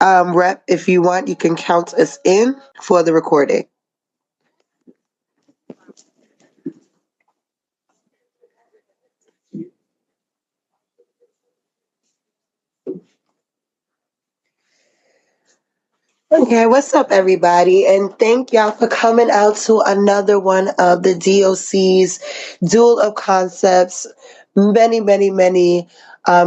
Rep, if you want, you can count us in for the recording. Okay, what's up, everybody? And thank y'all for coming out to another one of the DOC's Duel of Concepts, many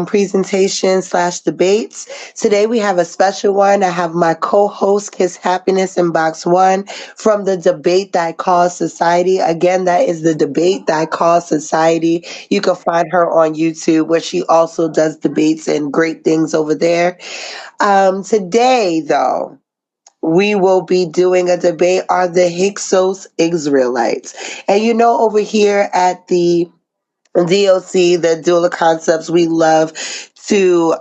presentations slash debates. Today we have a special one. I have my co-host, Kiss Happiness in Box One from the Debate That Cause Society. Again, that is the Debate That Cause Society. You can find her on YouTube where she also does debates and great things over there. Today, though, we will be doing a debate on the Hyksos Israelites. And you know, over here at the DOC, the Dual of Concepts, we love to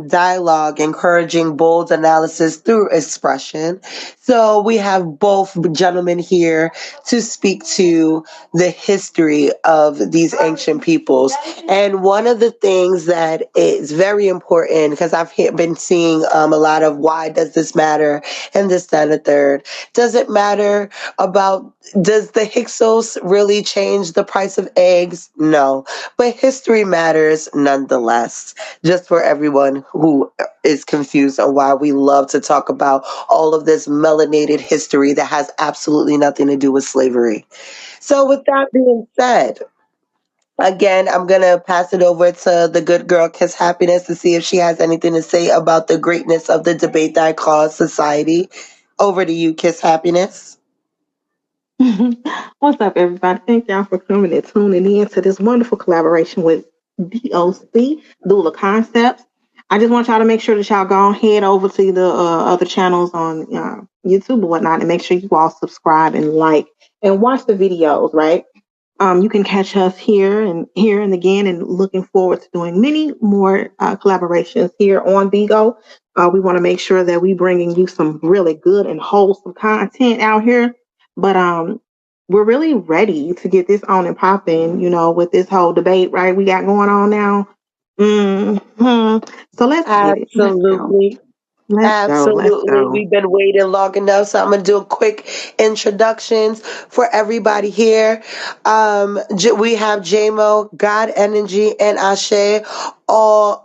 dialogue, encouraging bold analysis through expression. So we have both gentlemen here to speak to the history of these ancient peoples. And one of the things that is very important, because been seeing a lot of why does this matter and this, that, and the third. Does it matter about, does the Hyksos really change the price of eggs? No. But history matters nonetheless, just for everyone who is confused on why we love to talk about all of this melanated history that has absolutely nothing to do with slavery. So, with that being said, again, I'm going to pass it over to the good girl, Kiss Happiness, to see if she has anything to say about the greatness of the Debate That Cause Society. Over to you, Kiss Happiness. What's up, everybody? Thank y'all for coming and tuning in to this wonderful collaboration with DOC, Dual of Concepts. I just want y'all to make sure that y'all go head over to the other channels on YouTube or whatnot and make sure you all subscribe and like and watch the videos, right? You can catch us here and again, and looking forward to doing many more collaborations here on Vigo. We want to make sure that we bringing you some really good and wholesome content out here, but we're really ready to get this on and popping. You know, with this whole debate, right? We got going on now. So let's get it. Let's go. Absolutely. Let's go. Let's Absolutely. go. We've been waiting long enough. So I'm going to do a quick introductions for everybody here. We have JMO, God Energy, and Ashe, all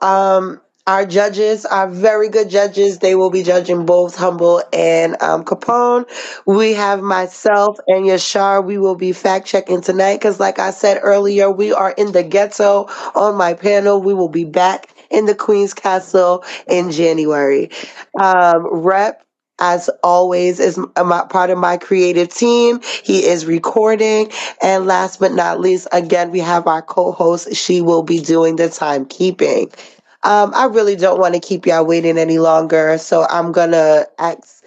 our judges are very good judges. They will be judging both Humble and Capone. We have myself and Yashar. We will be fact checking tonight because, like I said earlier, we are in the ghetto on my panel. We will be back in the Queen's Castle in January. Rep, as always, is part of my creative team. He is recording. And last but not least, again, we have our co-host. She will be doing the timekeeping. I really don't want to keep y'all waiting any longer, so I'm gonna ask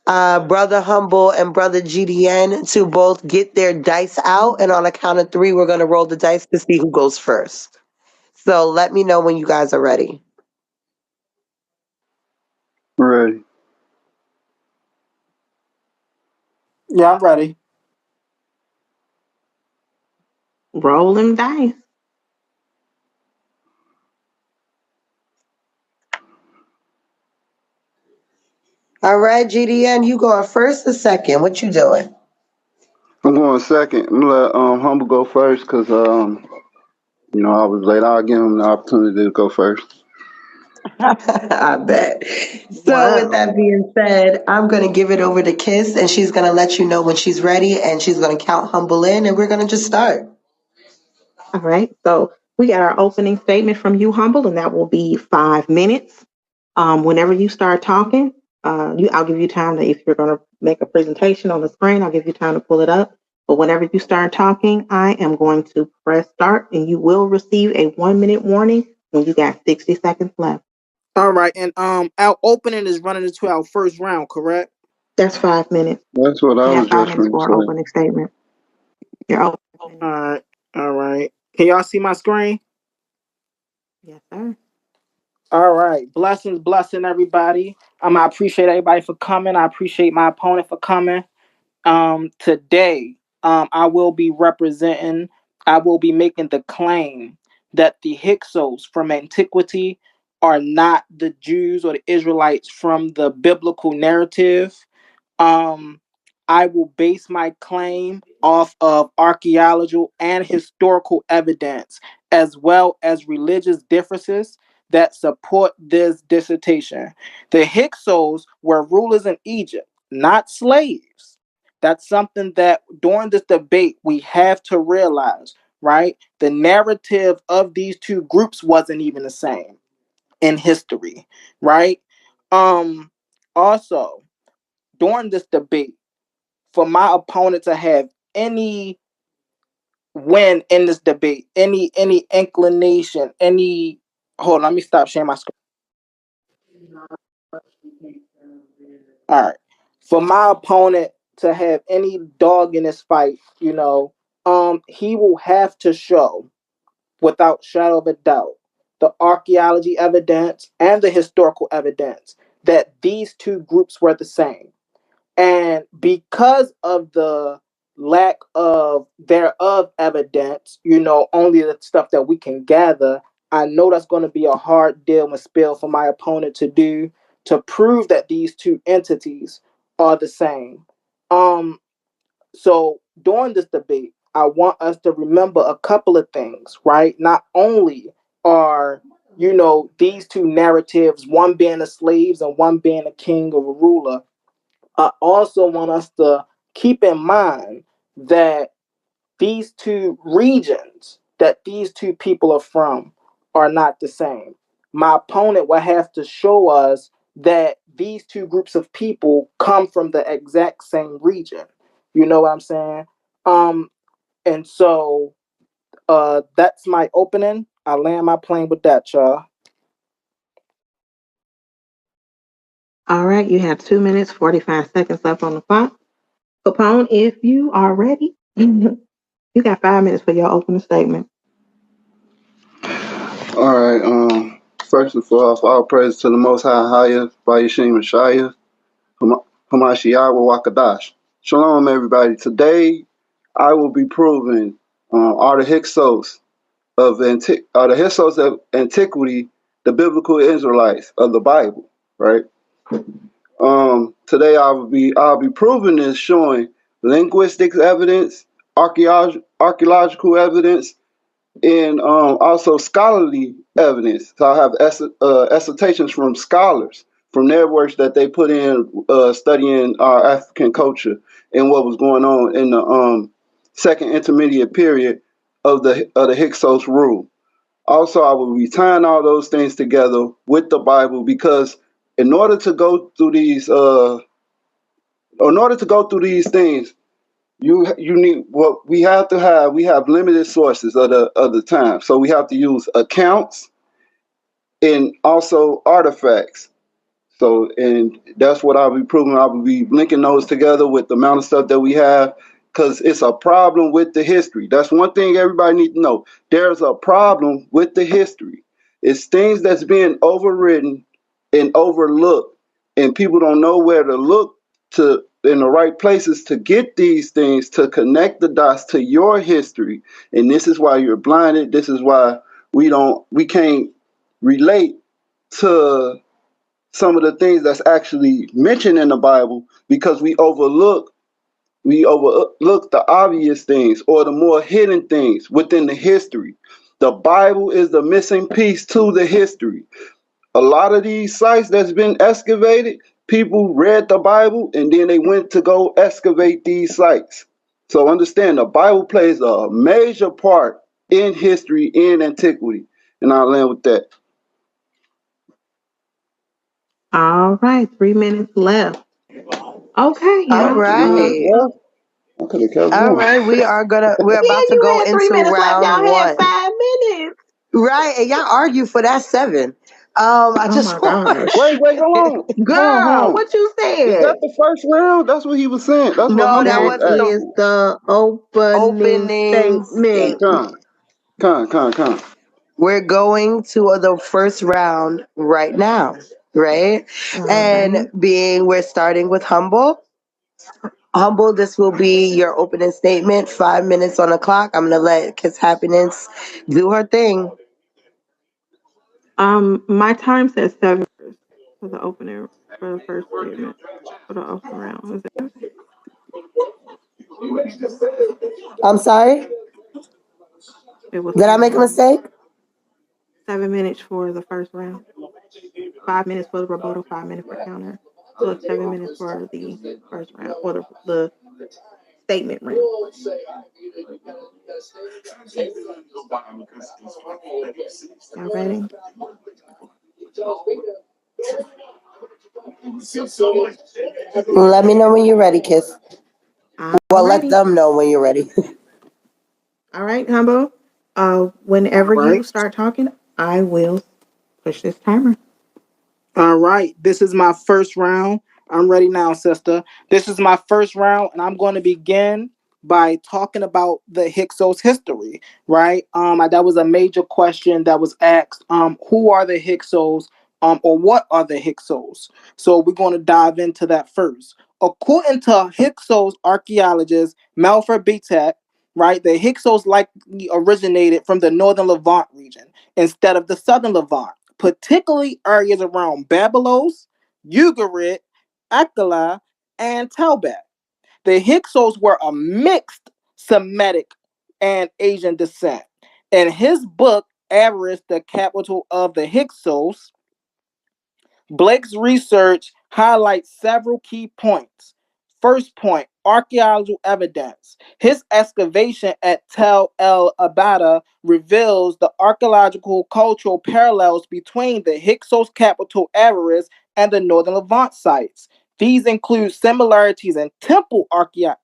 Brother Humble and Brother GDN to both get their dice out, and on a count of three, we're gonna roll the dice to see who goes first. So let me know when you guys are ready. Ready. Yeah, I'm ready. Roll them dice. All right, GDN, you going first or second? What you doing? I'm going second. I'm gonna let Humble go first because I was late. I'll give him the opportunity to go first. I bet. So, with Wow. that being said, I'm going to give it over to Kiss, and she's going to let you know when she's ready, and she's going to count Humble in, and we're going to just start. All right. So we got our opening statement from you, Humble, and that will be 5 minutes. Whenever you start talking, I'll give you time to, if you're going to make a presentation on the screen, I'll give you time to pull it up. But whenever you start talking, I am going to press start, and you will receive a 1 minute warning when you got 60 seconds left. All right, and our opening is running into our first round, correct? That's 5 minutes. That's what I You was have five just minutes going to for our say. opening statement. Your opening All statement. right, all right. Can y'all see my screen? Yes, sir. All right. Blessing everybody. I appreciate everybody for coming. I appreciate my opponent for coming. Today, I will be representing. I will be making the claim that the Hyksos from antiquity are not the Jews or the Israelites from the biblical narrative. I will base my claim off of archaeological and historical evidence, as well as religious differences that support this dissertation. The Hyksos were rulers in Egypt, not slaves. That's something that during this debate we have to realize, right? The narrative of these two groups wasn't even the same in history, right? Also, during this debate, for my opponent to have any win in this debate, any inclination, any hold on, let me stop sharing my screen. All right. For my opponent to have any dog in this fight, he will have to show without shadow of a doubt the archaeology evidence and the historical evidence that these two groups were the same. And because of the lack of thereof evidence, only the stuff that we can gather, I know that's going to be a hard deal and spill for my opponent to do to prove that these two entities are the same. So during this debate, I want us to remember a couple of things, right? Not only are these two narratives, one being the slaves and one being a king or a ruler, I also want us to keep in mind that these two regions that these two people are from are not the same. My opponent will have to show us that these two groups of people come from the exact same region. You know what I'm saying? And so that's my opening. I land my plane with that, y'all. All right, you have 2 minutes, 45 seconds left on the clock. Capone, if you are ready, you got 5 minutes for your opening statement. All right. First and foremost, all praise to the Most High, Hayah, Bayashim Messiah, Hamashiach, Wakadash. Shalom, everybody. Today, I will be proving are the Hyksos of antiquity, the biblical Israelites of the Bible, right? Today I'll be proving this, showing linguistics evidence, archaeological evidence, and also scholarly evidence. So I have assertions from scholars from their works that they put in studying our African culture and what was going on in the second intermediate period of the Hyksos rule. Also, I will be tying all those things together with the Bible because in order to go through these things, you need what we have to have. We have limited sources of the time, so we have to use accounts and also artifacts. So, and that's what I'll be proving. I will be linking those together with the amount of stuff that we have, because it's a problem with the history. That's one thing everybody needs to know. There's a problem with the history. It's things that's being overwritten and overlooked, and people don't know where to look to in the right places to get these things, to connect the dots to your history. And this is why you're blinded. This is why we can't relate to some of the things that's actually mentioned in the Bible, because we overlook the obvious things or the more hidden things within the history. The Bible is the missing piece to the history. A lot of these sites that's been excavated, people read the Bible and then they went to go excavate these sites. So understand, the Bible plays a major part in history, in antiquity. And I'll land with that. All right, 3 minutes left. Okay, All right. I could have kept All going. right, we're about to go into round Y'all had one. 5 minutes. Right, and y'all argue for that 7. I just gosh. Wait, hold on. Girl, Hold on. what you said? Is that the first round? That's what he was saying. That's No, what that Humble was was the opening statement. Con. We're going to the first round right now, right? And we're starting with Humble. Humble, this will be your opening statement. 5 minutes on the clock. I'm gonna let Kiss Happiness do her thing. My time says 7 for the opener for the first statement for the open round. Is it? I'm sorry. It was Did I 7 make a minutes. mistake? 7 minutes for the first round. 5 minutes for the rebuttal. 5 minutes for counter. So it's 7 minutes for the first round or the statement round. Y'all ready? Let me know when you're ready, Kiss. I'm Well, let ready. them know when you're ready. All right, Combo. All Whenever you right. start talking, I will push this timer. All right. This is my first round. I'm ready now, sister. This is my first round, and I'm going to begin by talking about the Hyksos history, right? That was a major question that was asked. Who are the Hyksos? Or what are the Hyksos? So we're going to dive into that first. According to Hyksos archaeologist Melfer Bitek, right, the Hyksos likely originated from the northern Levant region instead of the southern Levant, particularly areas around Babylos, Ugarit, Akala, and Talbat. The Hyksos were a mixed Semitic and Asian descent. In his book, Avaris, the Capital of the Hyksos, Blake's research highlights several key points. First point, archaeological evidence. His excavation at Tel El Abada reveals the archaeological cultural parallels between the Hyksos capital Avaris and the Northern Levant sites. These include similarities in temple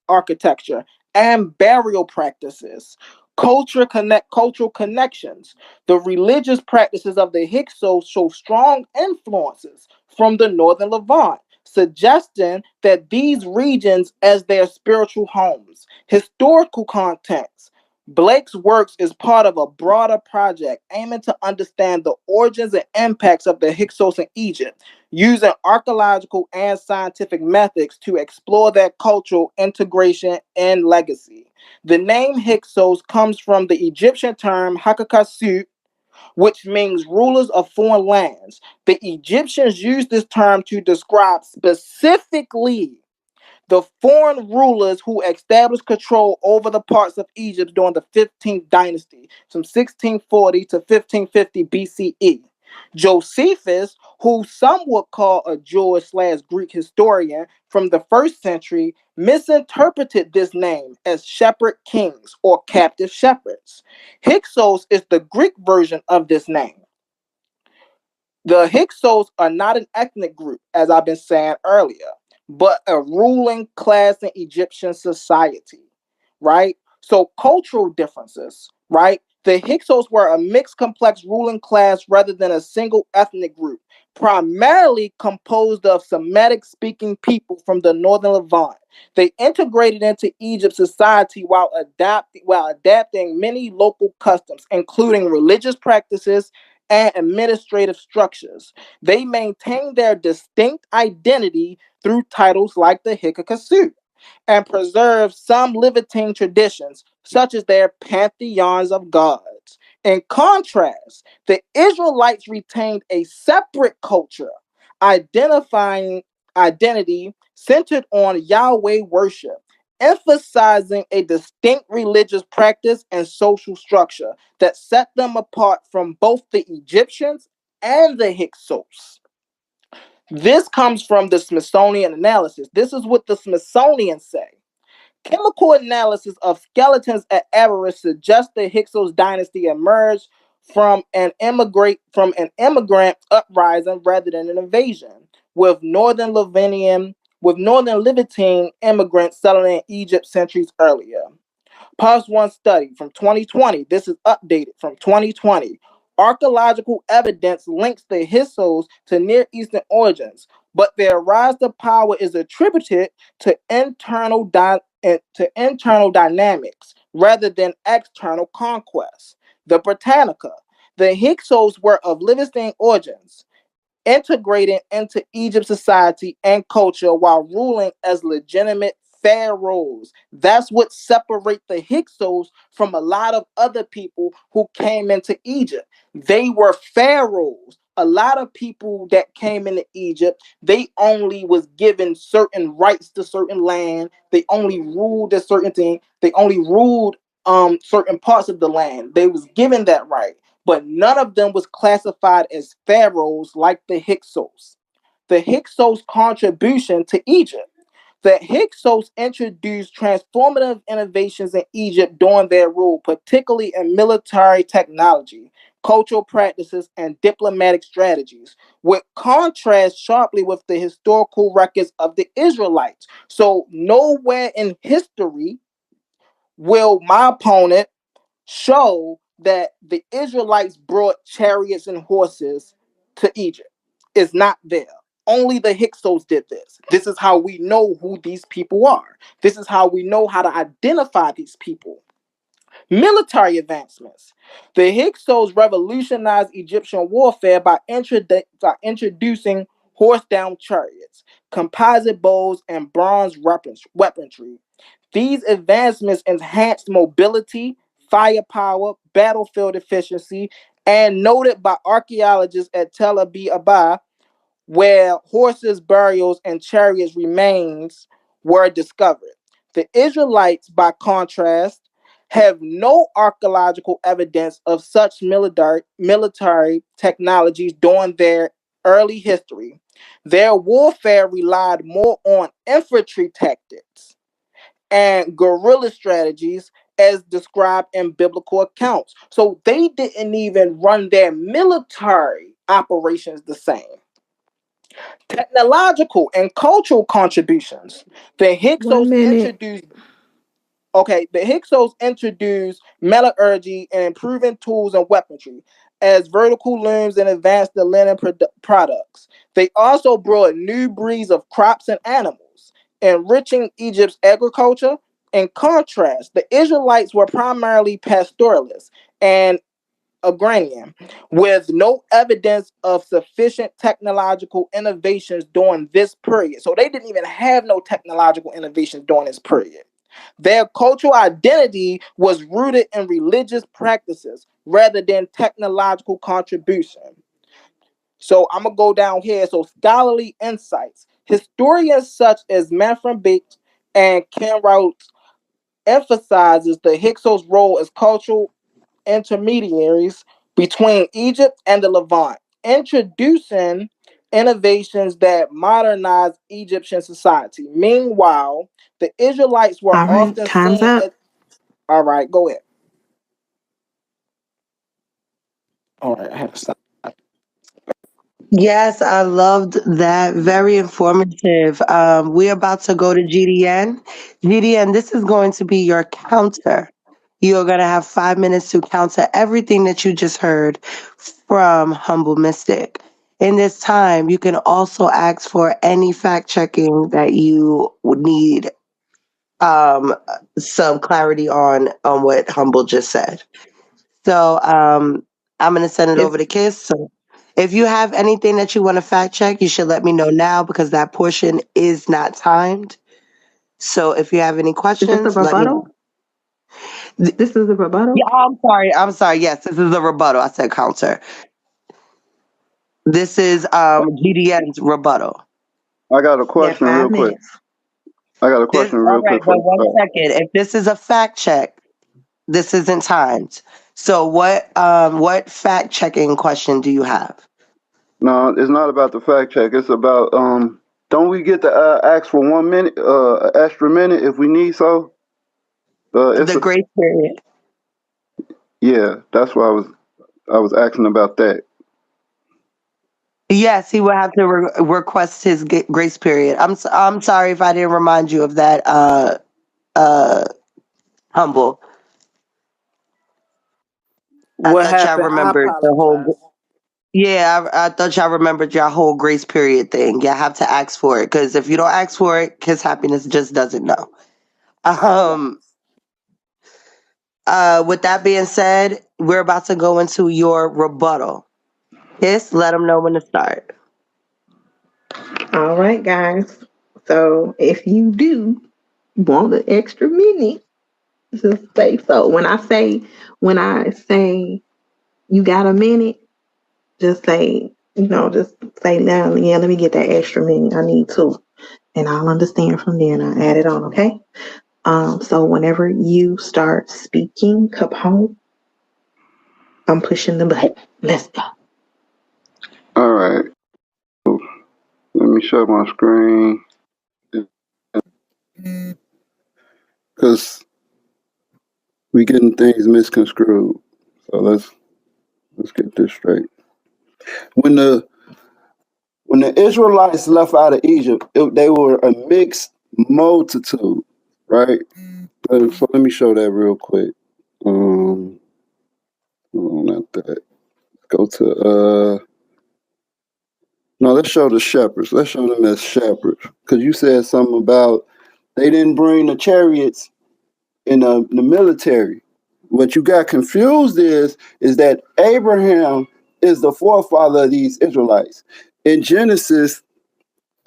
architecture and burial practices. Cultural connections. The religious practices of the Hyksos show strong influences from the Northern Levant, suggesting that these regions as their spiritual homes. Historical context. Blake's works is part of a broader project aiming to understand the origins and impacts of the Hyksos in Egypt, using archaeological and scientific methods to explore their cultural integration and legacy. The name Hyksos comes from the Egyptian term Hakakasut, which means rulers of foreign lands. The Egyptians used this term to describe specifically the foreign rulers who established control over the parts of Egypt during the 15th dynasty, from 1640 to 1550 BCE. Josephus, who some would call a Jewish/Greek historian from the first century, misinterpreted this name as shepherd kings or captive shepherds. Hyksos is the Greek version of this name. The Hyksos are not an ethnic group, as I've been saying earlier, but a ruling class in Egyptian society, right? So, cultural differences, right? The Hyksos were a mixed, complex ruling class rather than a single ethnic group, primarily composed of Semitic speaking people from the northern Levant. They integrated into Egypt's society while adapting many local customs, including religious practices and administrative structures. They maintain their distinct identity through titles like the Hikakasut and preserve some Levantine traditions, such as their pantheons of gods. In contrast, the Israelites retained a separate culture, identifying identity centered on Yahweh worship, emphasizing a distinct religious practice and social structure that set them apart from both the Egyptians and the Hyksos. This comes from the Smithsonian analysis. This is what the Smithsonian say. Chemical analysis of skeletons at Avaris suggests the Hyksos dynasty emerged from an immigrant uprising rather than an invasion, with northern Levantine immigrants settling in Egypt centuries earlier. PAS 1 study from 2020. This is updated from 2020. Archaeological evidence links the Hyksos to Near Eastern origins, but their rise to power is attributed to internal dynamics rather than external conquest. The Britannica. The Hyksos were of Levantine origins, integrating into Egypt's society and culture while ruling as legitimate pharaohs. That's what separate the Hyksos from a lot of other people who came into Egypt. They were pharaohs. A lot of people that came into Egypt, they only was given certain rights to certain land. They only ruled a certain thing. They only ruled certain parts of the land. They was given that right, but none of them was classified as pharaohs like the Hyksos. The Hyksos' contribution to Egypt. The Hyksos introduced transformative innovations in Egypt during their rule, particularly in military technology, cultural practices, and diplomatic strategies, which contrast sharply with the historical records of the Israelites. So, nowhere in history will my opponent show that the Israelites brought chariots and horses to Egypt. It's not there. Only the Hyksos did this. This is how we know who these people are. This is how we know how to identify these people. Military advancements. The Hyksos revolutionized Egyptian warfare by introducing horse-down chariots, composite bows, and bronze weaponry. These advancements enhanced mobility, firepower, battlefield efficiency, and noted by archaeologists at Tel Aviv, where horses, burials, and chariots remains were discovered. The Israelites, by contrast, have no archaeological evidence of such military technologies during their early history. Their warfare relied more on infantry tactics and guerrilla strategies as described in biblical accounts. So they didn't even run their military operations the same. Technological and cultural contributions. The Hyksos introduced the Hyksos introduced metallurgy and improving tools and weaponry as vertical looms and advanced the linen products. They also brought new breeds of crops and animals, enriching Egypt's agriculture. In contrast, the Israelites were primarily pastoralists and agrarian, with no evidence of sufficient technological innovations during this period. So they didn't even have no technological innovations during this period. Their cultural identity was rooted in religious practices rather than technological contribution. So I'm gonna go down here. So scholarly insights. Historians such as Manfred Bates and Ken Rout emphasizes the Hyksos' role as cultural intermediaries between Egypt and the Levant, introducing innovations that modernized Egyptian society. Meanwhile, the Israelites were often seen as. All right, go ahead. All right, I have to stop. Yes, I loved that. Very informative. We're about to go to GDN. GDN, this is going to be your counter. You're going to have 5 minutes to counter everything that you just heard from Humble Mystic. In this time, you can also ask for any fact checking that you would need some clarity on what Humble just said. So I'm going to send it over to Kiss. So if you have anything that you want to fact check, you should let me know now because that portion is not timed. So if you have any questions, let me know. This is a rebuttal? Yeah, I'm sorry. I'm sorry. Yes, this is a rebuttal. I said counter. This is GDN's rebuttal. I got a question real quick. I got a question real quick. But 1 second. If this is a fact check, this isn't timed. So what fact checking question do you have? No, it's not about the fact check. It's about don't we get to ask for 1 minute, extra minute if we need so? The grace period. Yeah, that's why I was asking about that. Yes, he will have to request his grace period. I'm sorry if I didn't remind you of that. Humble. What I thought y'all happened? remembered the whole. Yeah, I thought y'all remembered your whole grace period thing. You have to ask for it because if you don't ask for it, Kiss Happiness just doesn't know. With that being said, we're about to go into your rebuttal. Kiss, let them know when to start. All right, guys. So if you do want an extra minute, just say so. When I say you got a minute, just say, just say now, yeah, let me get that extra minute. I need two. And I'll understand from there and I'll add it on, okay? So whenever you start speaking, Capone, I'm pushing the button. Let's go. All right. Let me share my screen. Because we getting things misconstrued. So let's get this straight. When the Israelites left out of Egypt, they were a mixed multitude, right? So let me show that real quick. No, not that. Go to no, let's show the shepherds. Let's show them as shepherds. Because you said something about they didn't bring the chariots in the military. What you got confused is that Abraham is the forefather of these Israelites. In Genesis,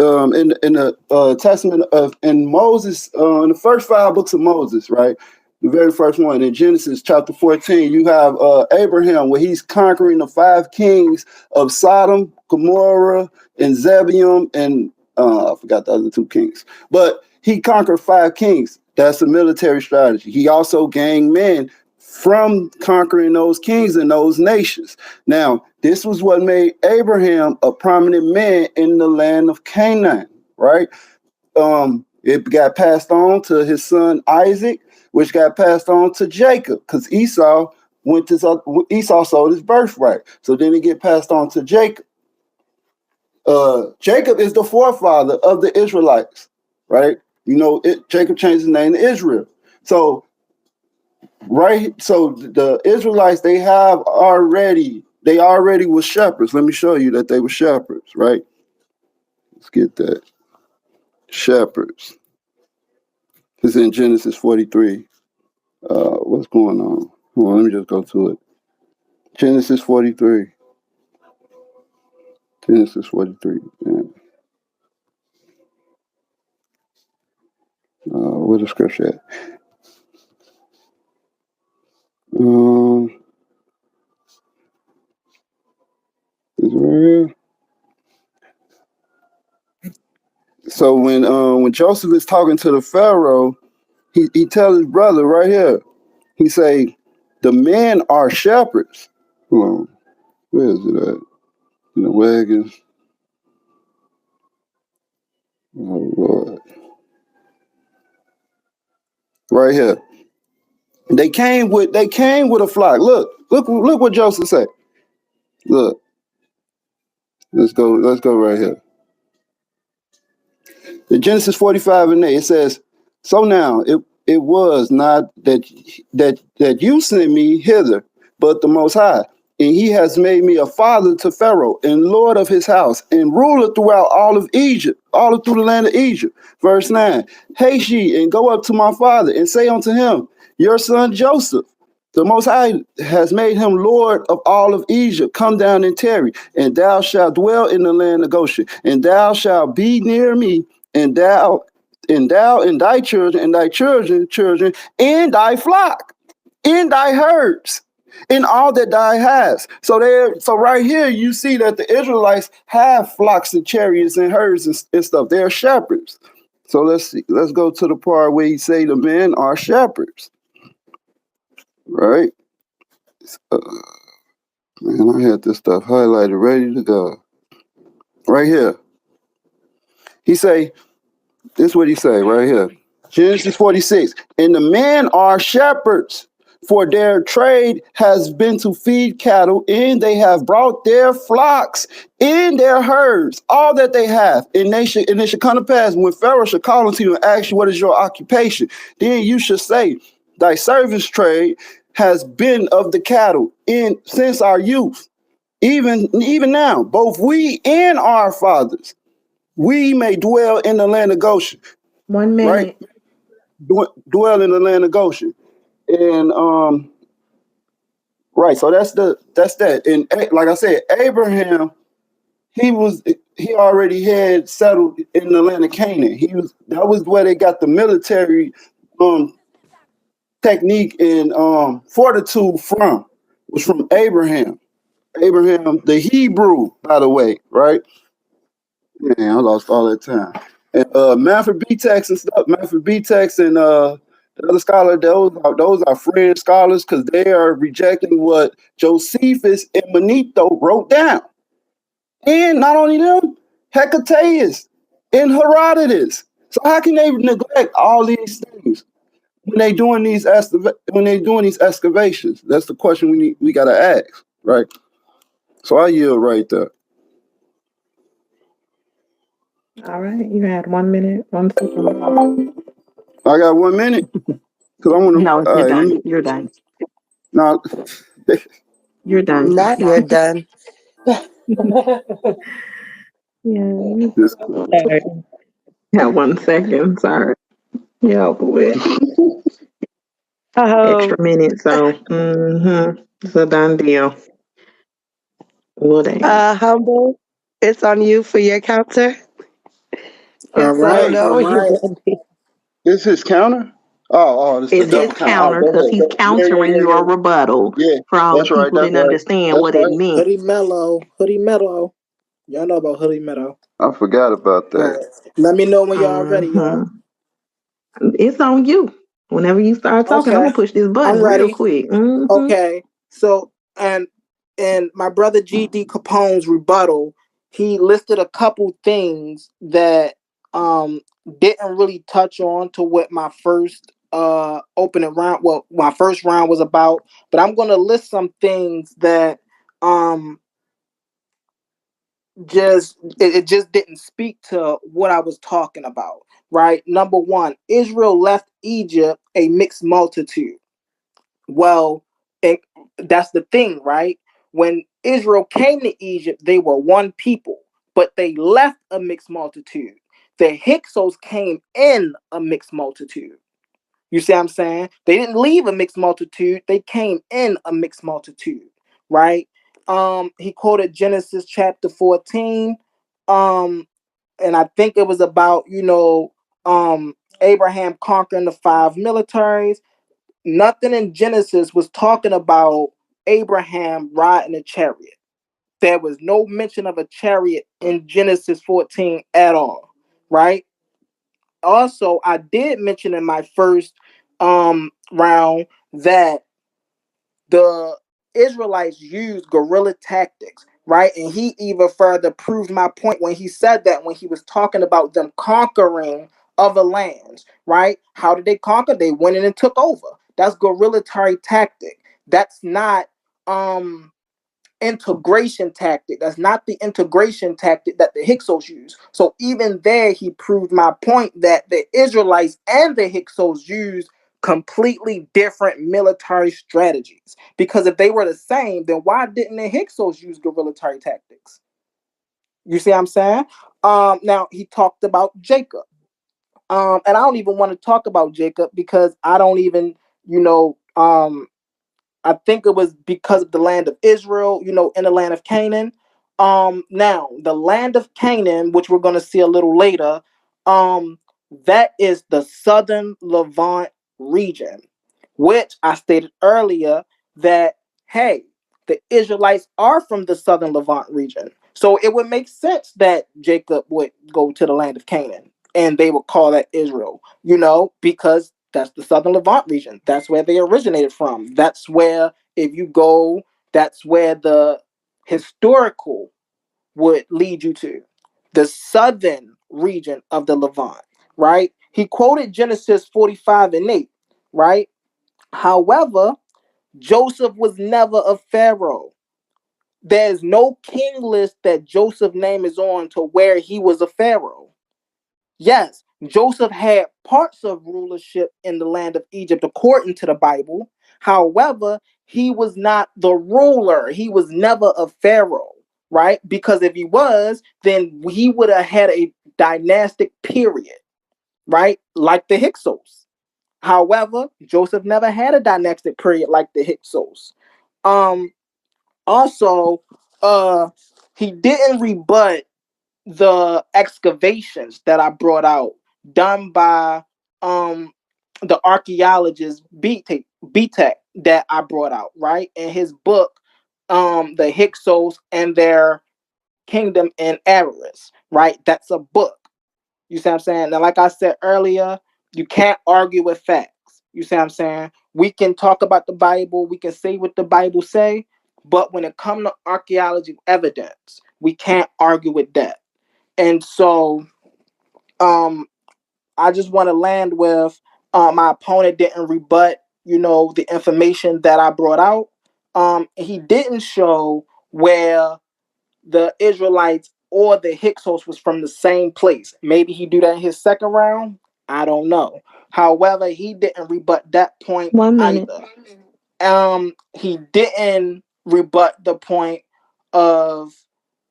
in the Testament in Moses, in the first 5 books of Moses, right? The very first one in Genesis chapter 14, you have Abraham where he's conquering the 5 kings of Sodom, Gomorrah, and Zebulun, and I forgot the other 2 kings. But he conquered 5 kings. That's a military strategy. He also gained men from conquering those kings and those nations. Now, this was what made Abraham a prominent man in the land of Canaan, right? It got passed on to his son Isaac, which got passed on to Jacob, because Esau sold his birthright. So then it get passed on to Jacob. Jacob is the forefather of the Israelites, right? Jacob changed his name to Israel. So the Israelites, they already were shepherds. Let me show you that they were shepherds, right? Let's get that. Shepherds. It's in Genesis 43. What's going on? Hold on, let me just go to it. Genesis 43. Genesis 43. Yeah. Where's the scripture at? Is it right here? So when Joseph is talking to the Pharaoh, he tells his brother right here. He say, the men are shepherds. Hold on. Where is it at? In the wagons. Oh Lord. Right here. They came with a flock. Look what Joseph said. Look. Let's go right here. In Genesis 45 and 8, it says, so now it was not that you sent me hither, but the Most High. And he has made me a father to Pharaoh and Lord of his house and ruler throughout all of Egypt, all through the land of Egypt. Verse 9, haste ye and go up to my father and say unto him, your son Joseph, the Most High has made him Lord of all of Egypt. Come down and tarry, and thou shalt dwell in the land of Goshen, and thou shalt be near me, and thou and thy children, and thy children, and thy flock, in thy herds, in all that thou hast. So right here, you see that the Israelites have flocks and chariots and herds and stuff. They're shepherds. So let's see. Let's go to the part where he say the men are shepherds. Right? Man, I had this stuff highlighted, ready to go. Right here. He say, this is what he say right here. Genesis 46. And the men are shepherds, for their trade has been to feed cattle, and they have brought their flocks in their herds, all that they have. And it should come to pass when Pharaoh shall call unto you and ask you, what is your occupation? Then you should say, thy servant's trade has been of the cattle since our youth. Even now, both we and our fathers, we may dwell in the land of Goshen. 1 minute. Right? Dwell in the land of Goshen. And right, so that's that. And like I said, Abraham he already had settled in the land of Canaan. That was where they got the military technique and fortitude from. Was from Abraham. Abraham, the Hebrew, by the way, right? Man, I lost all that time. And Manfred B-Tex and stuff, Manfred B-Tex and the other scholar, those are French scholars because they are rejecting what Josephus and Manetho wrote down. And not only them, Hecataeus and Herodotus. So how can they neglect all these things when they doing these excavations? That's the question we gotta ask, right? So I yield right there. All right, you had 1 minute, 1 second. I got 1 minute because I want to. No, you're done. You're done. No, You're done. Not you're done. Yeah. this, Yeah, 1 second. Sorry. Yeah, with extra minute, so it's a done deal. Well, dang. Humble, it's on you for your counter. All right, all right. This his counter? This It's his counter because he's countering your rebuttal from that's right, people didn't understand that's what right. it meant. Hoodie Mellow. Y'all know about Hoodie Mellow. I forgot about that. All right. Let me know when y'all ready, y'all. It's on you. Whenever you start talking, I'm gonna push this button real quick. Okay. So and my brother GD Capone's rebuttal, he listed a couple things that didn't really touch on to what my first opening round, well, my first round was about, but I'm gonna list some things that it just didn't speak to what I was talking about, right? Number one, Israel left Egypt a mixed multitude. Well, that's the thing, right? When Israel came to Egypt, they were one people, but they left a mixed multitude. The Hyksos came in a mixed multitude. You see what I'm saying? They didn't leave a mixed multitude, they came in a mixed multitude, right? He quoted Genesis chapter 14. And I think it was about, Abraham conquering the 5 militaries. Nothing in Genesis was talking about Abraham riding a chariot. There was no mention of a chariot in Genesis 14 at all, right? Also, I did mention in my first round that the Israelites used guerrilla tactics, right? And he even further proved my point when he said that when he was talking about them conquering other lands, right? How did they conquer? They went in and took over. That's guerrilla tactic. That's not integration tactic. That's not the integration tactic that the Hyksos use. So even there, he proved my point that the Israelites and the Hyksos used completely different military strategies. Because if they were the same, then why didn't the Hyksos use guerrilla tactics? You see what I'm saying? Now he talked about Jacob. And I don't even want to talk about Jacob because I don't even, I think it was because of the land of Israel, in the land of Canaan. Now the land of Canaan, which we're going to see a little later, that is the southern Levant region, which I stated earlier that, hey, the Israelites are from the southern Levant region. So it would make sense that Jacob would go to the land of Canaan and they would call that Israel, because that's the southern Levant region. That's where they originated from. That's where, if you go, that's where the historical would lead you to. The southern region of the Levant, right? He quoted Genesis 45:8, right? However, Joseph was never a pharaoh. There's no king list that Joseph's name is on to where he was a pharaoh. Yes, Joseph had parts of rulership in the land of Egypt according to the Bible. However, he was not the ruler. He was never a pharaoh, right? Because if he was, then he would have had a dynastic period, right? Like the Hyksos. However, Joseph never had a dynastic period like the Hyksos. Also, he didn't rebut the excavations that I brought out done by the archaeologist Bitek that I brought out, right? In his book, the Hyksos and their kingdom in Araris, right? That's a book. You see what I'm saying? Now, like I said earlier, you can't argue with facts. You see what I'm saying? We can talk about the Bible, we can say what the Bible say, but when it comes to archaeology evidence, we can't argue with that. And so I just want to land with my opponent didn't rebut, the information that I brought out. He didn't show where the Israelites or the Hyksos was from the same place. Maybe he do that in his second round. I don't know. However, he didn't rebut that point 1 minute. either. He didn't rebut the point of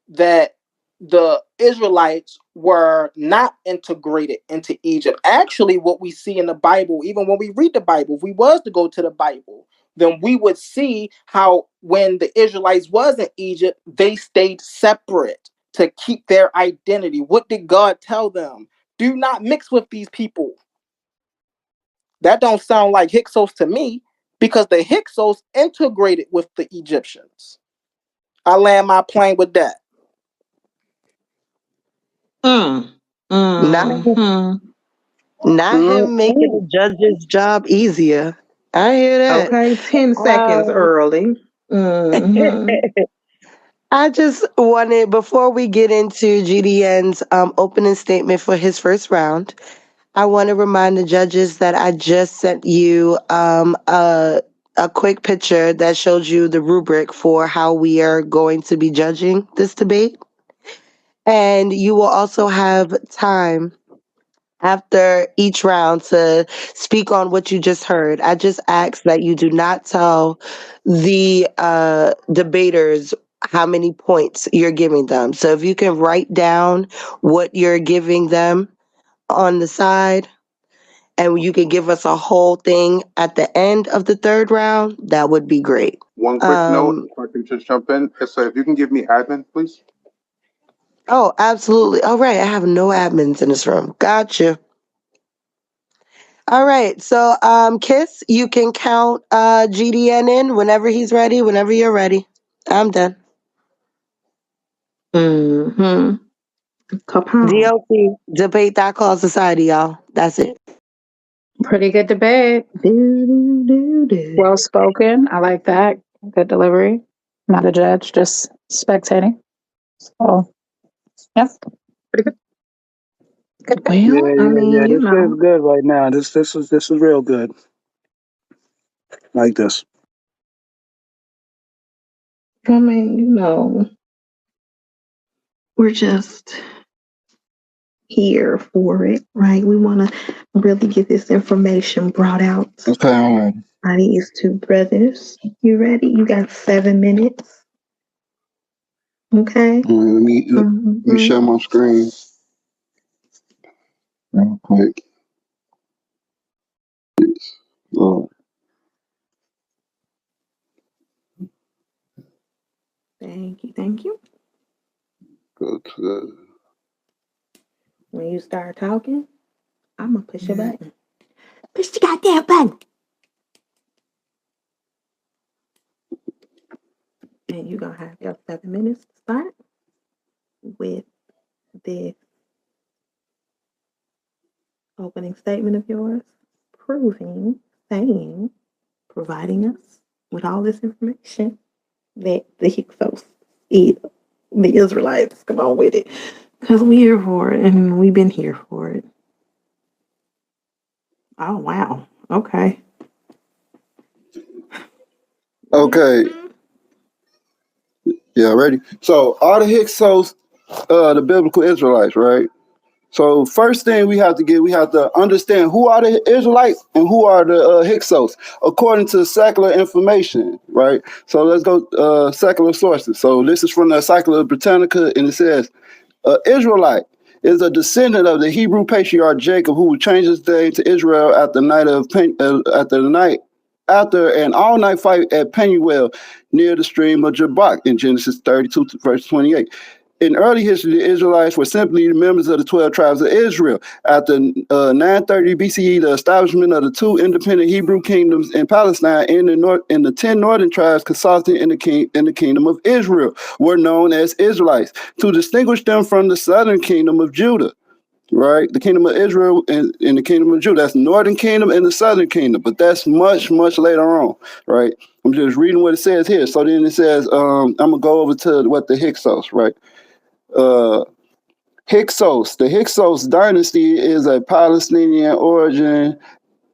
that the Israelites were not integrated into Egypt. Actually, what we see in the Bible, even when we read the Bible, if we was to go to the Bible, then we would see how when the Israelites was in Egypt, they stayed separate to keep their identity. What did God tell them? Do not mix with these people. That don't sound like Hyksos to me, because the Hyksos integrated with the Egyptians. I land my plane with that. Not him making the judge's job easier. I hear that. Okay, 10 seconds early. I just wanted, before we get into GDN's opening statement for his first round, I want to remind the judges that I just sent you a quick picture that shows you the rubric for how we are going to be judging this debate. And you will also have time after each round to speak on what you just heard. I just ask that you do not tell the debaters how many points you're giving them. So if you can write down what you're giving them on the side, and you can give us a whole thing at the end of the third round, that would be great. One quick note, if I can just jump in. So if you can give me admin, please. Oh, absolutely. All right. I have no admins in this room. Gotcha. All right. So, Kiss, you can count GDN in whenever he's ready, whenever you're ready. I'm done. DOC, Debate.Call Society, y'all. That's it. Pretty good debate. Well spoken. I like that. Good delivery. Not a judge, just spectating. So, yeah, pretty good. Well, This is good right now. This is real good. Like this. we're just here for it, right? We want to really get this information brought out Okay, all right. by these two brothers. You ready? You got 7 minutes. Okay. Let me share my screen real quick. Oh, Thank you. go to the. When you start talking, I'm gonna push a button. Push the goddamn button. And you're gonna have your 7 minutes to start with this opening statement of yours, providing us with all this information that the Hyksos, the Israelites, come on with it. Because we're here for it and we've been here for it. Oh, wow. Okay. Okay. Yeah, ready. So all the Hyksos, the biblical Israelites, right? So first thing we have to understand who are the Israelites and who are the Hyksos according to secular information, right? So let's go secular sources. So this is from the Encyclopedia Britannica, and it says, Israelite is a descendant of the Hebrew patriarch Jacob, who changed his name to Israel at the night after an all-night fight at Penuel near the stream of Jabbok in Genesis 32, verse 28. In early history, the Israelites were simply members of the 12 tribes of Israel. After 930 BCE, the establishment of the two independent Hebrew kingdoms in Palestine and the 10 northern tribes consulting in the kingdom of Israel were known as Israelites to distinguish them from the southern kingdom of Judah. Right, the kingdom of Israel and the kingdom of Judah. That's the northern kingdom and the southern kingdom, but that's much later on. Right, I'm just reading what it says here. So then it says, I'm gonna go over to what the Hyksos. Right, Hyksos. The Hyksos dynasty is a Palestinian origin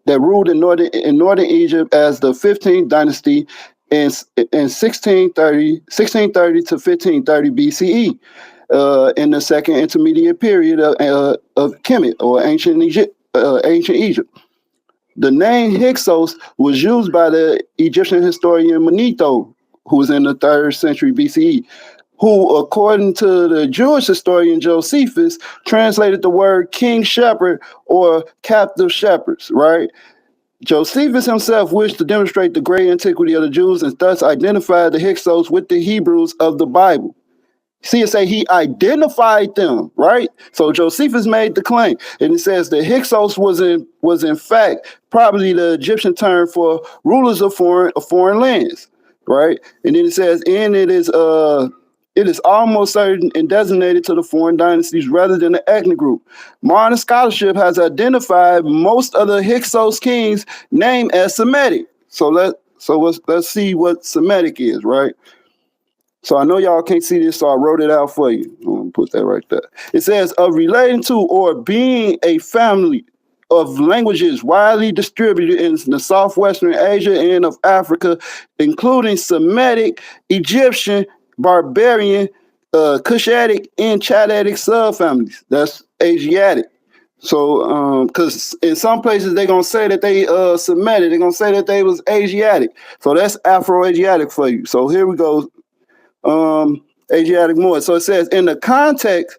that ruled in northern Egypt as the 15th dynasty in 1630 to 1530 BCE. In the second intermediate period of Kemet, or ancient Egypt. The name Hyksos was used by the Egyptian historian Manetho, who was in the 3rd century BCE, who, according to the Jewish historian Josephus, translated the word king shepherd or captive shepherds, right? Josephus himself wished to demonstrate the great antiquity of the Jews and thus identified the Hyksos with the Hebrews of the Bible. See, it say he identified them, right? So Josephus made the claim, and it says the Hyksos was in fact probably the Egyptian term for rulers of foreign lands, right? And then it says, and it is almost certain and designated to the foreign dynasties rather than the ethnic group. Modern scholarship has identified most of the Hyksos kings named as Semitic. So let's see what Semitic is, right? So I know y'all can't see this, so I wrote it out for you. I'm gonna put that right there. It says, of relating to or being a family of languages widely distributed in the southwestern Asia and of Africa, including Semitic, Egyptian, Barbarian, Cushitic, and Chadic subfamilies. That's Asiatic. So, because in some places they're gonna say that they Semitic, they're gonna say that they was Asiatic. So that's Afro-Asiatic for you. So here we go. Asiatic more. So it says, in the context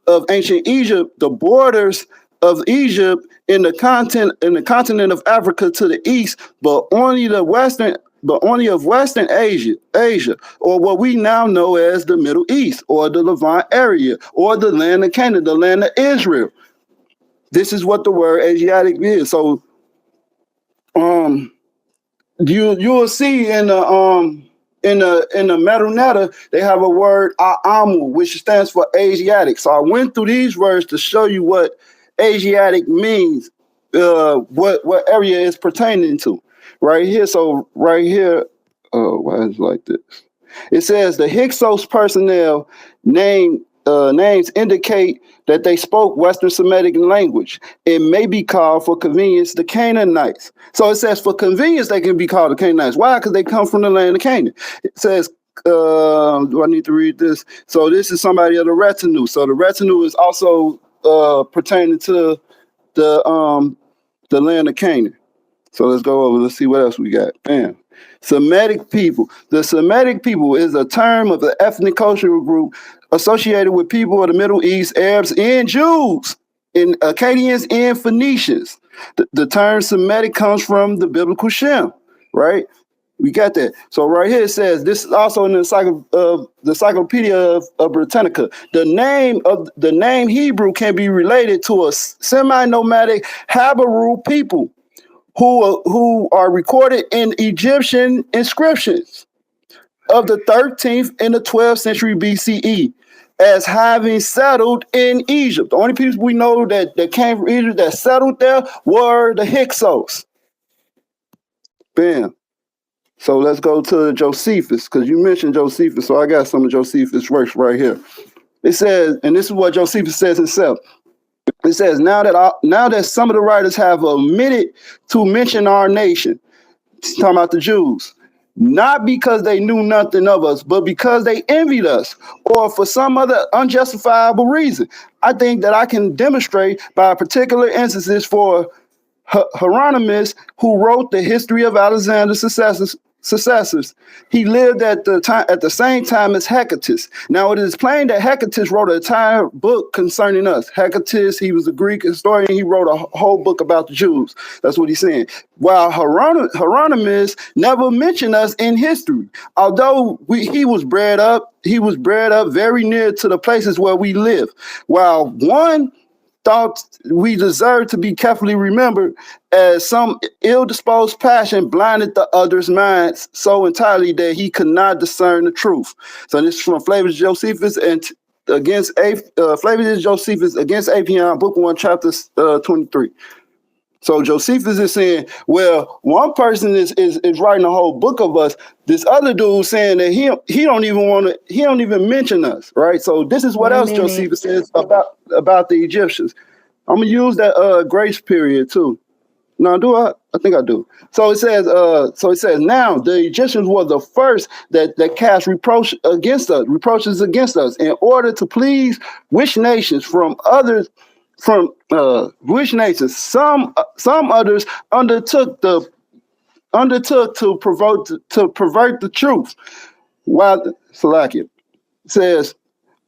of ancient Egypt, the borders of Egypt in the continent of Africa to the east, but only of Western Asia, or what we now know as the Middle East, or the Levant area, or the land of Canaan, the land of Israel. This is what the word Asiatic is. So, you will see in the Metanetta, they have a word Aamu, which stands for Asiatic. So I went through these words to show you what Asiatic means, what area it's pertaining to. Right here. So right here, why is it like this? It says the Hyksos personnel names indicate that they spoke Western Semitic language. It may be called, for convenience, the Canaanites. So it says for convenience they can be called the Canaanites. Why? Because they come from the land of Canaan. It says, do I need to read this? So this is somebody of the retinue. So the retinue is also pertaining to the land of Canaan. So let's go over. Let's see what else we got. Bam. Semitic people. The Semitic people is a term of the ethnic cultural group associated with people of the Middle East, Arabs, and Jews, and Akkadians and Phoenicians. The term Semitic comes from the biblical Shem, right? We got that. So right here it says, this is also in the Encyclopedia of Britannica. The name Hebrew can be related to a semi-nomadic Habaru people who are recorded in Egyptian inscriptions of the 13th and the 12th century BCE as having settled in Egypt. The only people we know that came from Egypt that settled there were the Hyksos. Bam. So let's go to Josephus, because you mentioned Josephus, so I got some of Josephus' works right here. It says, and this is what Josephus says himself. It says, now that some of the writers have omitted to mention our nation, talking about the Jews, not because they knew nothing of us, but because they envied us, or for some other unjustifiable reason. I think that I can demonstrate by particular instances for Hieronymus, who wrote the history of Alexander's successors, successors. He lived at the same time as Hecatus. Now it is plain that Hecatus wrote an entire book concerning us. Hecatus, he was a Greek historian. He wrote a whole book about the Jews. That's what he's saying. While Hieronymus never mentioned us in history, although he was bred up very near to the places where we live. While one thought we deserve to be carefully remembered, as some ill-disposed passion blinded the other's minds so entirely that he could not discern the truth. So this is from Flavius Josephus Flavius Josephus against Apion, Book 1, Chapter 23. So Josephus is saying, well, one person is writing a whole book of us. This other dude saying that he don't even mention us, right? So this is what else Josephus says about the Egyptians. I'm gonna use that grace period too. No, do I? I think I do. So it says, now the Egyptians were the first that cast reproaches against us in order to please which nations from others. Which nations? Some others undertook to pervert the truth. While Salakia says,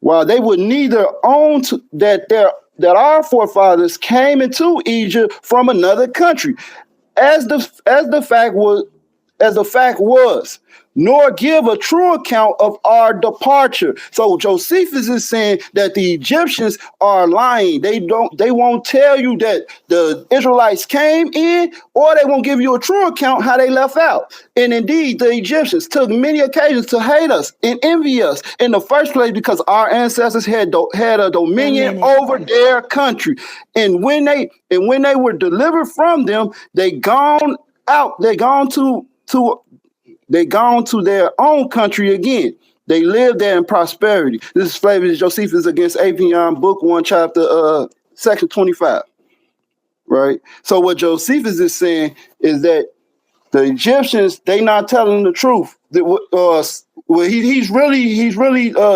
while they would neither own that our forefathers came into Egypt from another country, as the fact was, nor give a true account of our departure. So Josephus is saying that the Egyptians are lying. They won't tell you that the Israelites came in, or they won't give you a true account how they left out. And indeed, the Egyptians took many occasions to hate us and envy us in the first place because our ancestors had a dominion over their country. And when they were delivered from them, they gone to their own country again. They lived there in prosperity. This is Flavius Josephus against Apion, Book 1, Chapter Section 25. Right? So what Josephus is saying is that the Egyptians, they not telling the truth. He's really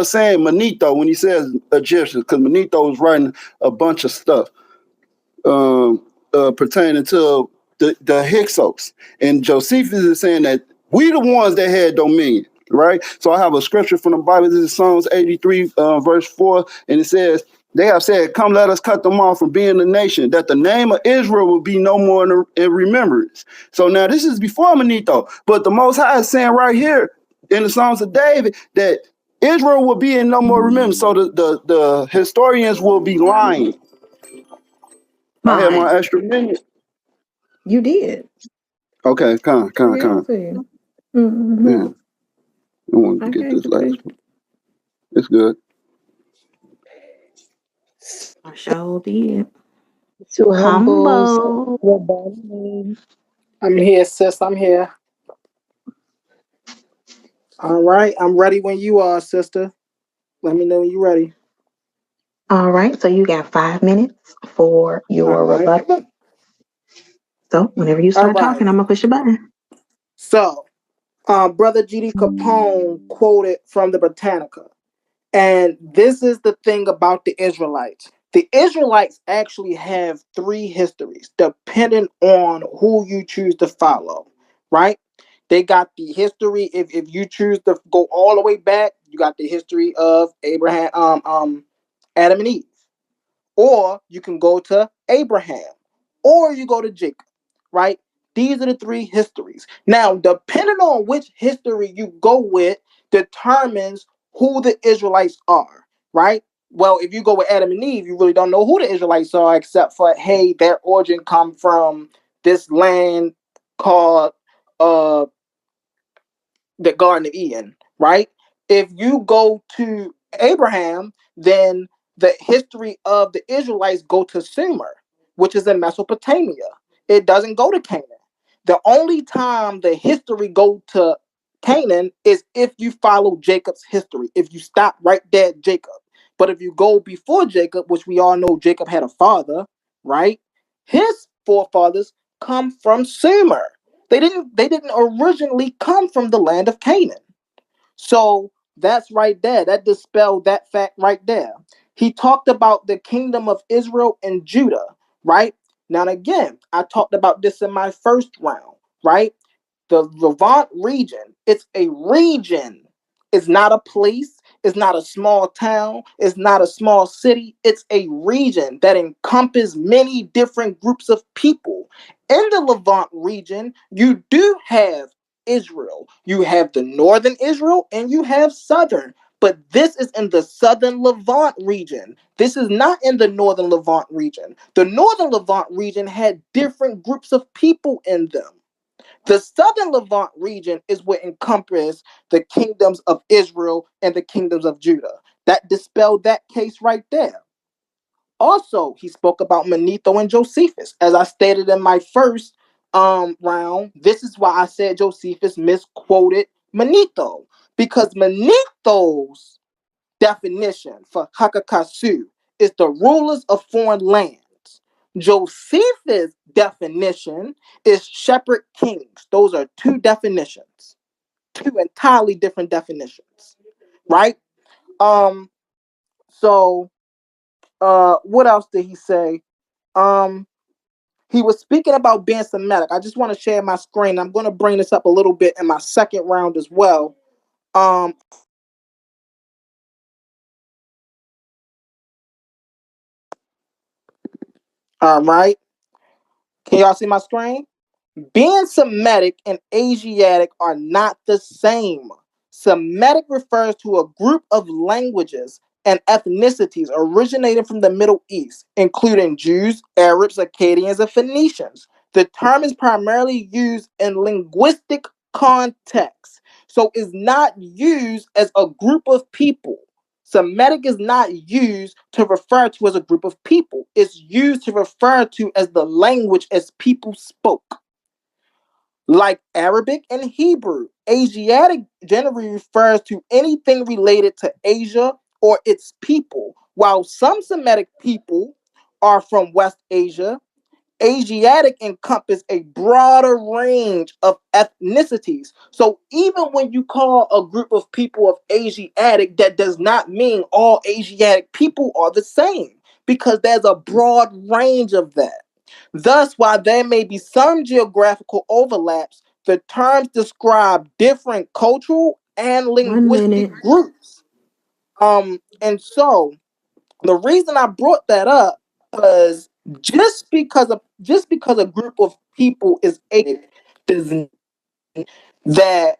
saying Manetho when he says Egyptians, because Manetho is writing a bunch of stuff pertaining to the Hyksos. And Josephus is saying that we the ones that had dominion, right? So I have a scripture from the Bible. This is Psalms 83, verse 4, and it says, they have said, come, let us cut them off from being a nation, that the name of Israel will be no more in remembrance. So now this is before Manetho, but the Most High is saying right here in the Psalms of David that Israel will be in no more remembrance. So the historians will be lying. I had my extra minute. You did. Okay, come. Mm-hmm. Yeah. I want to get this last one. It's good. I sure did. Too humble. I'm here, sis. I'm here. All right. I'm ready when you are, sister. Let me know when you're ready. All right. So you got 5 minutes for your rebuttal. So whenever you start talking, I'm going to push a button. So, Brother G.D. Capone quoted from the Britannica. And this is the thing about the Israelites. The Israelites actually have 3 histories, depending on who you choose to follow, right? They got the history, if you choose to go all the way back, you got the history of Abraham, Adam and Eve. Or you can go to Abraham, or you go to Jacob, right? These are the 3 histories. Now, depending on which history you go with determines who the Israelites are, right? Well, if you go with Adam and Eve, you really don't know who the Israelites are, except for, hey, their origin come from this land called the Garden of Eden, right? If you go to Abraham, then the history of the Israelites go to Sumer, which is in Mesopotamia. It doesn't go to Canaan. The only time the history go to Canaan is if you follow Jacob's history, if you stop right there at Jacob. But if you go before Jacob, which we all know Jacob had a father, right? His forefathers come from Sumer. They didn't originally come from the land of Canaan. So that's right there. That dispelled that fact right there. He talked about the kingdom of Israel and Judah, right? Now, again, I talked about this in my first round, right? The Levant region, it's a region. It's not a place. It's not a small town. It's not a small city. It's a region that encompasses many different groups of people. In the Levant region, you do have Israel. You have the northern Israel and you have southern. But this is in the southern Levant region. This is not in the northern Levant region. The northern Levant region had different groups of people in them. The southern Levant region is what encompassed the kingdoms of Israel and the kingdoms of Judah. That dispelled that case right there. Also, he spoke about Manetho and Josephus. As I stated in my first round, this is why I said Josephus misquoted Manetho, because Manetho's definition for Hakakasu is the rulers of foreign lands. Josephus' definition is shepherd kings. Those are two definitions, two entirely different definitions, right? So what else did he say? He was speaking about being Semitic. I just want to share my screen. I'm going to bring this up a little bit in my second round as well. All right. Can y'all see my screen? Being Semitic and Asiatic are not the same. Semitic refers to a group of languages and ethnicities originating from the Middle East, including Jews, Arabs, Akkadians, and Phoenicians. The term is primarily used in linguistic context, so it's not used as a group of people. Semitic is not used to refer to as a group of people. It's used to refer to as the language as people spoke. Like Arabic and Hebrew, Asiatic generally refers to anything related to Asia or its people, while some Semitic people are from West Asia. Asiatic encompass a broader range of ethnicities. So even when you call a group of people of Asiatic, that does not mean all Asiatic people are the same, because there's a broad range of that. Thus, while there may be some geographical overlaps, the terms describe different cultural and linguistic groups. And so the reason I brought that up is just because a group of people is Asiatic doesn't mean that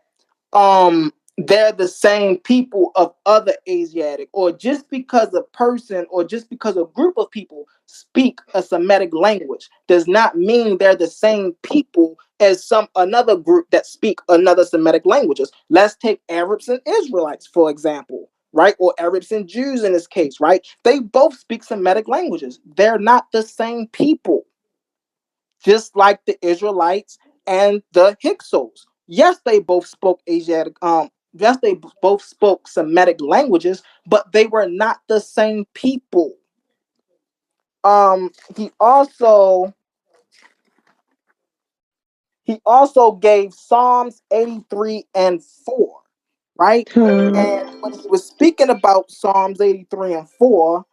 they're the same people of other Asiatic, or just because a person or just because a group of people speak a Semitic language does not mean they're the same people as another group that speak another Semitic languages. Let's take Arabs and Israelites, for example, right? Or Arabs and Jews in this case, right? They both speak Semitic languages. They're not the same people. Just like the Israelites and the Hyksos. Yes, they both spoke Asiatic, yes, they both spoke Semitic languages, but they were not the same people. He also gave Psalms 83 and 4, right? And when he was speaking about Psalms 83 and 4,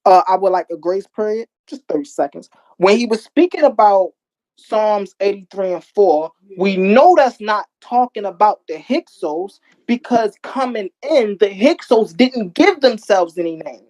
I would like a grace period, just 30 seconds. When he was speaking about Psalms 83 and 4, we know that's not talking about the Hyksos, because coming in, the Hyksos didn't give themselves any name.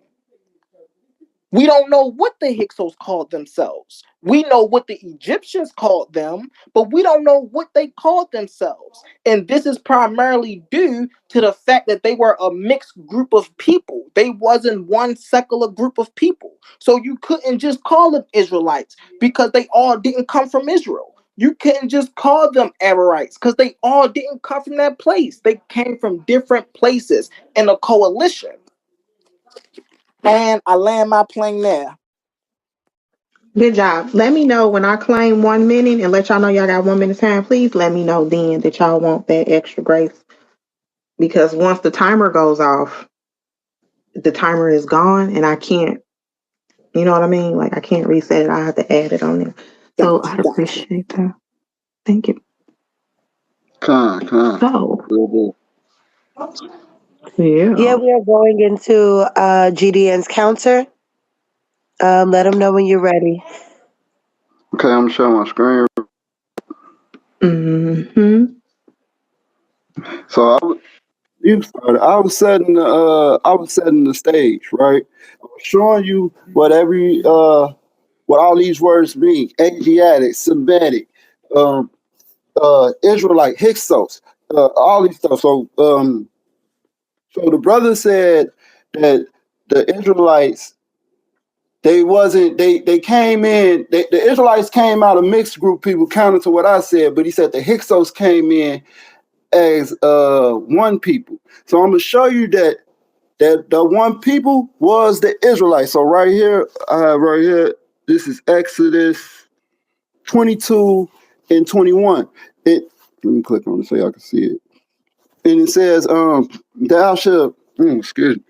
We don't know what the Hyksos called themselves. We know what the Egyptians called them, but we don't know what they called themselves. And this is primarily due to the fact that they were a mixed group of people. They wasn't one secular group of people. So you couldn't just call them Israelites because they all didn't come from Israel. You couldn't just call them Amorites because they all didn't come from that place. They came from different places in a coalition. And I land my plane there. Good job. Let me know when I claim 1 minute and let y'all know y'all got 1 minute time. Please let me know then that y'all want that extra grace. Because once the timer goes off, the timer is gone and I can't, you know what I mean? Like I can't reset it. I have to add it on there. So I appreciate that. Thank you. So, Yeah, we are going into GDN's counter. Let them know when you're ready. Okay, I'm showing my screen. Mm-hmm. So I was setting the stage, right? I was showing you what what all these words mean: Asiatic, Semitic, um, Israelite, Hyksos, all these stuff. So the brother said that the Israelites, they came in, the Israelites came out of mixed group people counter to what I said, but he said the Hyksos came in as one people. So I'm gonna show you that the one people was the Israelites. So right here, this is Exodus 22 and 21. Let me click on it so y'all can see it. And it says, thou shalt, excuse me.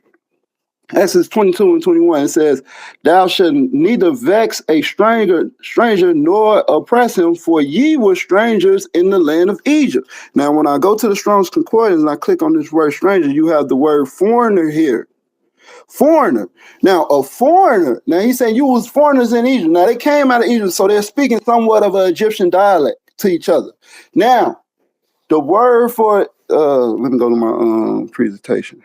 Exodus 22 and 21, it says, thou shalt neither vex a stranger nor oppress him, for ye were strangers in the land of Egypt. Now, when I go to the Strong's Concordance and I click on this word stranger, you have the word foreigner here. Foreigner. Now, a foreigner, now he's saying you was foreigners in Egypt. Now, they came out of Egypt, so they're speaking somewhat of an Egyptian dialect to each other. Now, the word for it, let me go to my presentation,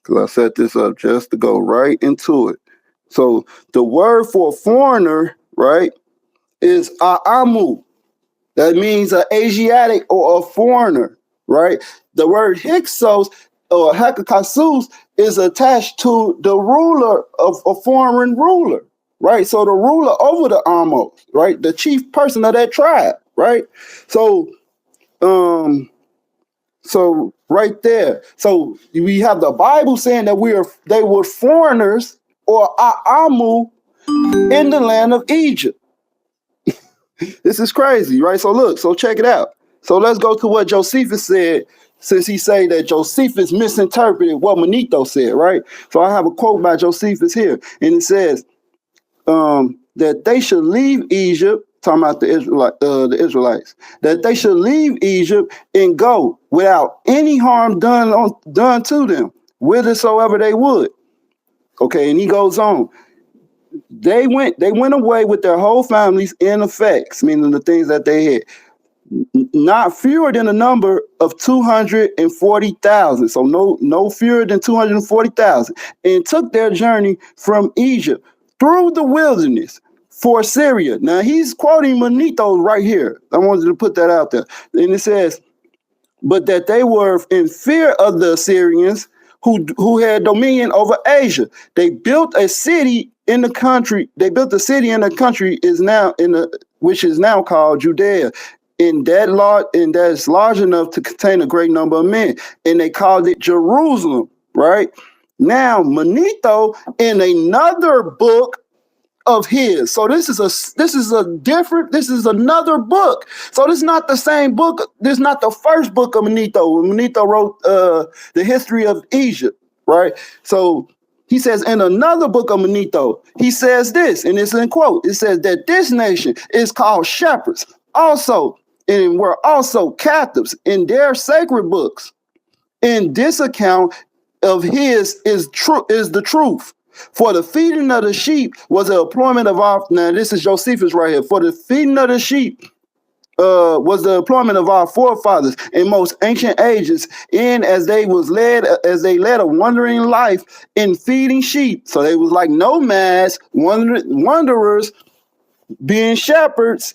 because I set this up just to go right into it. So the word for foreigner, right, is a'amu. That means an Asiatic or a foreigner, right? The word Hyksos or Hekakasus is attached to the ruler of a foreign ruler, right? So the ruler over the Amos, right? The chief person of that tribe, right? So right there. So we have the Bible saying that they were foreigners or A'amu in the land of Egypt. This is crazy, right? So check it out. So let's go to what Josephus said, since he say that Josephus misinterpreted what Manetho said, right? So I have a quote by Josephus here, and it says that they should leave Egypt, talking about the Israelites, that they should leave Egypt and go without any harm done to them, whithersoever they would. Okay, and he goes on. They went away with their whole families in effects, meaning the things that they had, not fewer than a number of 240,000. So no fewer than 240,000, and took their journey from Egypt through the wilderness for Syria. Now he's quoting Manetho right here. I wanted to put that out there. And it says, but that they were in fear of the Assyrians who had dominion over Asia. They built a city in the country. They built a city in the country which is now called Judea. That's large enough to contain a great number of men. And they called it Jerusalem, right? Now, Manetho, in another book of his. So this is another book. So this is not the same book. This is not the first book of Manetho. When Manetho wrote the history of Egypt, right? So he says in another book of Manetho, he says this, and it's in quote. It says that this nation is called shepherds, also, and were also captives in their sacred books. And this account of his is the truth. For the feeding of the sheep was the employment of our, now this is Josephus right here. For the feeding of the sheep was the employment of our forefathers in most ancient ages, in as they led a wandering life in feeding sheep. So they was like nomads, wanderers, being shepherds,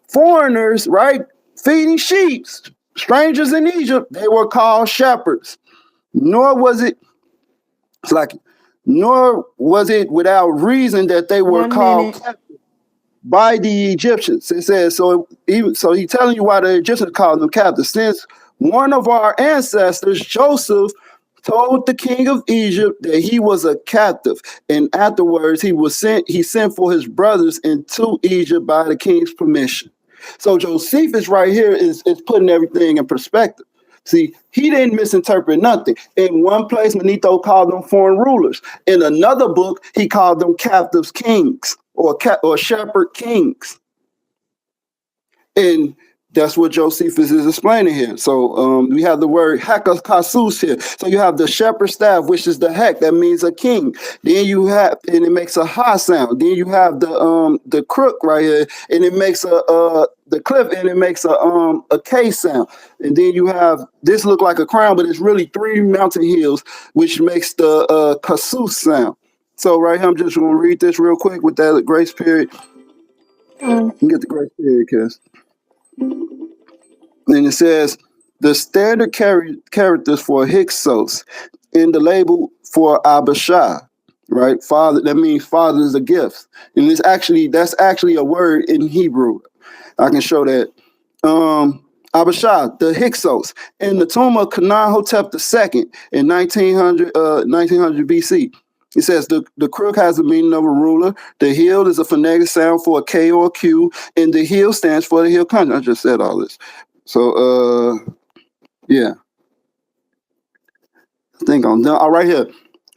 foreigners, right? Feeding sheep, strangers in Egypt, they were called shepherds. Nor was it without reason that they were called captives by the Egyptians. It says so. He's telling you why the Egyptians called them captives. Since one of our ancestors, Joseph, told the king of Egypt that he was a captive, and afterwards he sent for his brothers into Egypt by the king's permission. So Josephus right here is putting everything in perspective. See, he didn't misinterpret nothing. In one place, Manetho called them foreign rulers. In another book, he called them captives kings or shepherd kings. And That's what Josephus is explaining here. So we have the word hekasus here. So you have the shepherd staff, which is the hek, that means a king. Then you have, and it makes a ha sound. Then you have the crook right here, and it makes the cliff, and it makes a K sound. And then you have this look like a crown, but it's really three mountain hills, which makes the kasus sound. So right here, I'm just going to read this real quick with that grace period. You can get the grace period, Cass. And it says the standard characters for Hyksos in the label for Abishai, right? Father, that means father is a gift. And that's actually a word in Hebrew. I can show that. Abishai, the Hyksos, in the tomb of Khnumhotep II in 1900 BC. It says the crook has the meaning of a ruler. The hill is a phonetic sound for a K or a Q, and the hill stands for the hill country. I just said all this. So, yeah, I think I'm done. All right here.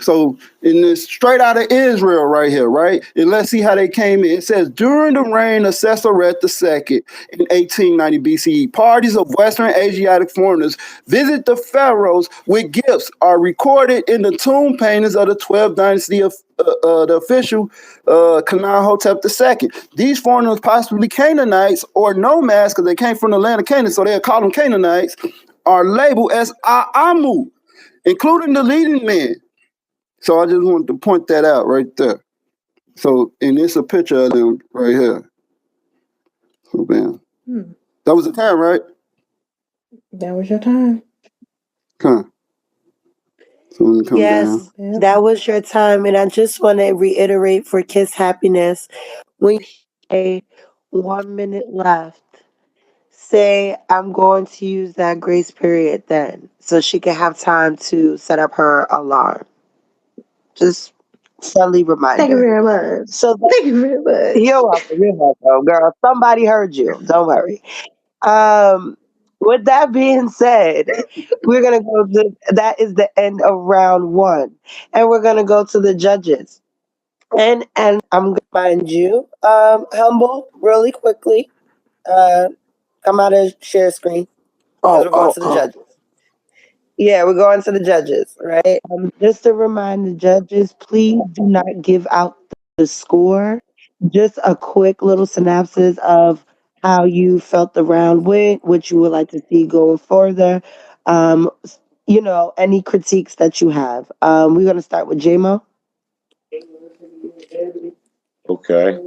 So in this straight out of Israel right here, right? And let's see how they came in. It says, during the reign of Seseret II in 1890 BCE, parties of Western Asiatic foreigners visit the pharaohs with gifts are recorded in the tomb paintings of the 12th dynasty of the official Khnumhotep II. These foreigners, possibly Canaanites or nomads, because they came from the land of Canaan, so they'll call them Canaanites, are labeled as A'amu, including the leading men. So I just wanted to point that out right there. So, and it's a picture of them right here. So, bam. That was the time, right? That was your time. Come. So let me come Yes, down. that was your time. And I just want to reiterate for Kiss Happiness, when you say 1 minute left, say, I'm going to use that grace period then, so she can have time to set up her alarm. Just friendly reminder. Thank you very much. So Thank you very much. you're welcome, girl. Somebody heard you. Don't worry. With that being said, we're gonna go to that is the end of round one, and we're gonna go to the judges. And I'm gonna find you, humble, really quickly. Come out and share screen. We're going to the judges. Yeah, we're going to the judges, right? Just to remind the judges, please do not give out the score. Just a quick little synopsis of how you felt the round went, what you would like to see going further. Um, any critiques that you have. We're going to start with JMO. Okay.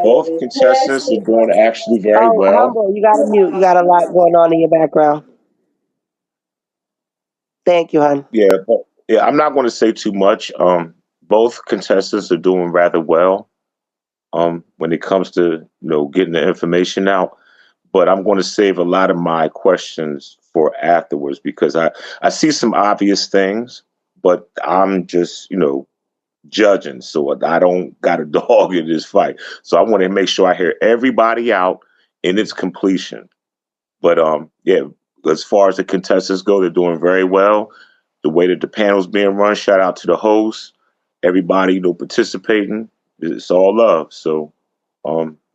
Both contestants are doing actually very Oh, well. humble, you got to mute. You got a lot going on in your background. Thank you, hon. Yeah, I'm not going to say too much. Both contestants are doing rather well. When it comes to getting the information out, but I'm going to save a lot of my questions for afterwards because I see some obvious things, but I'm just judging, so I don't got a dog in this fight. So I want to make sure I hear everybody out in its completion. But yeah, as far as the contestants go, they're doing very well. The way that the panel's being run, shout out to the hosts, everybody participating. It's all love. So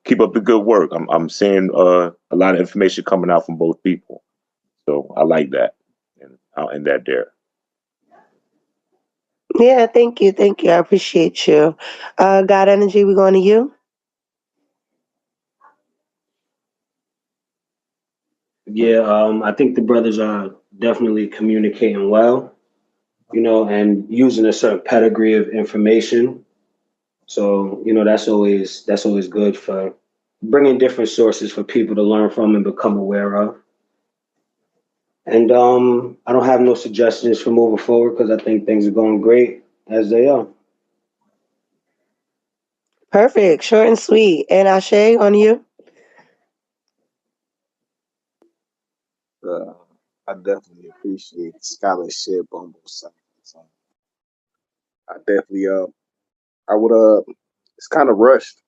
keep up the good work. I'm seeing a lot of information coming out from both people. So I like that, and I'll end that there. Yeah, thank you. Thank you. I appreciate you. God Energy, we're going to you. Yeah, I think the brothers are definitely communicating well, and using a certain pedigree of information. So, that's always good for bringing different sources for people to learn from and become aware of. And I don't have no suggestions for moving forward because I think things are going great as they are. Perfect. Short and sweet. And Ashe, on you. I definitely appreciate the scholarship on both sides. I definitely I would it's kind of rushed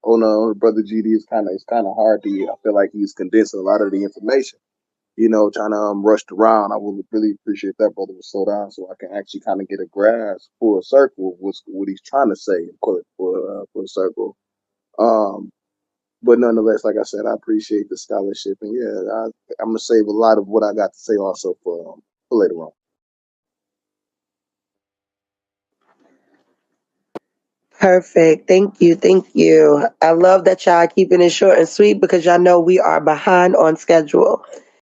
on brother GD. It's kind of hard to. I feel like he's condensed a lot of the information. Trying to rushed around. I would really appreciate that brother would slow down so I can actually kind of get a grasp for a circle of what he's trying to say and put it for a circle. Um, But nonetheless, like I said, I appreciate the scholarship, and yeah, I'm gonna save a lot of what I got to say also for later on. Perfect. Thank you. Thank you. I love that y'all keeping it short and sweet because y'all know we are behind on schedule.